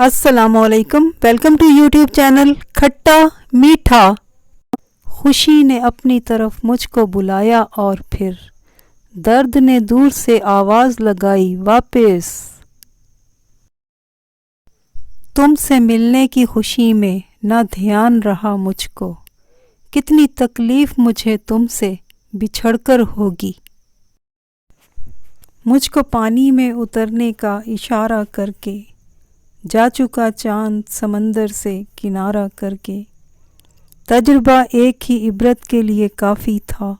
السلام علیکم، welcome to YouTube channel کھٹا میٹھا۔ خوشی نے اپنی طرف مجھ کو بلایا اور پھر درد نے دور سے آواز لگائی واپس۔ تم سے ملنے کی خوشی میں نہ دھیان رہا مجھ کو، کتنی تکلیف مجھے تم سے بچھڑ کر ہوگی۔ مجھ کو پانی میں اترنے کا اشارہ کر کے جا چکا چاند سمندر سے کنارہ کر کے، تجربہ ایک ہی عبرت کے لیے کافی تھا،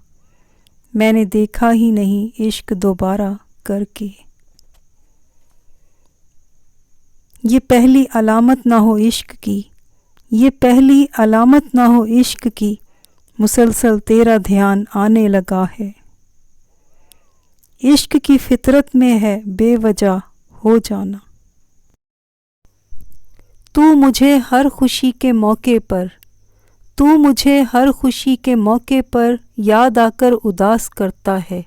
میں نے دیکھا ہی نہیں عشق دوبارہ کر کے۔ یہ پہلی علامت نہ ہو عشق کی، یہ پہلی علامت نہ ہو عشق کی، مسلسل تیرا دھیان آنے لگا ہے۔ عشق کی فطرت میں ہے بے وجہ ہو جانا۔ تو مجھے ہر خوشی کے موقع پر، تو مجھے ہر خوشی کے موقع پر یاد آ کر اداس کرتا ہے۔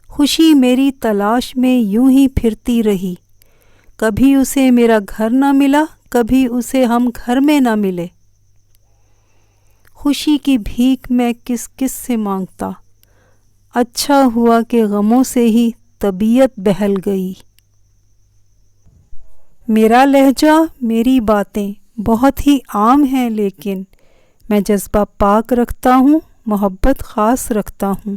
خوشی میری تلاش میں یوں ہی پھرتی رہی، کبھی اسے میرا گھر نہ ملا، کبھی اسے ہم گھر میں نہ ملے۔ خوشی کی بھیک میں کس کس سے مانگتا، اچھا ہوا کہ غموں سے ہی طبیعت بہل گئی۔ میرا لہجہ، میری باتیں بہت ہی عام ہیں، لیکن میں جذبہ پاک رکھتا ہوں، محبت خاص رکھتا ہوں۔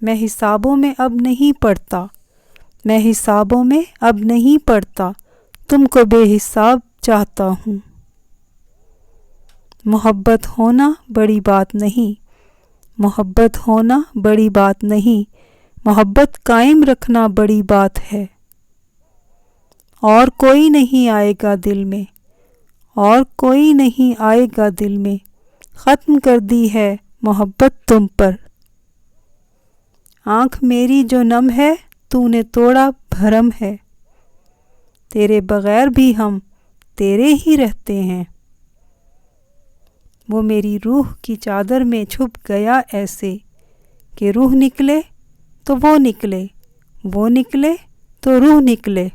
میں حسابوں میں اب نہیں پڑتا، میں حسابوں میں اب نہیں پڑتا، تم کو بے حساب چاہتا ہوں۔ محبت ہونا بڑی بات نہیں، محبت ہونا بڑی بات نہیں، محبت قائم رکھنا بڑی بات ہے۔ اور کوئی نہیں آئے گا دل میں، اور کوئی نہیں آئے گا دل میں، ختم کر دی ہے محبت تم پر۔ آنکھ میری جو نم ہے، تو نے توڑا بھرم ہے، تیرے بغیر بھی ہم تیرے ہی رہتے ہیں۔ وہ میری روح کی چادر میں چھپ گیا ایسے کہ روح نکلے تو وہ نکلے، وہ نکلے تو روح نکلے۔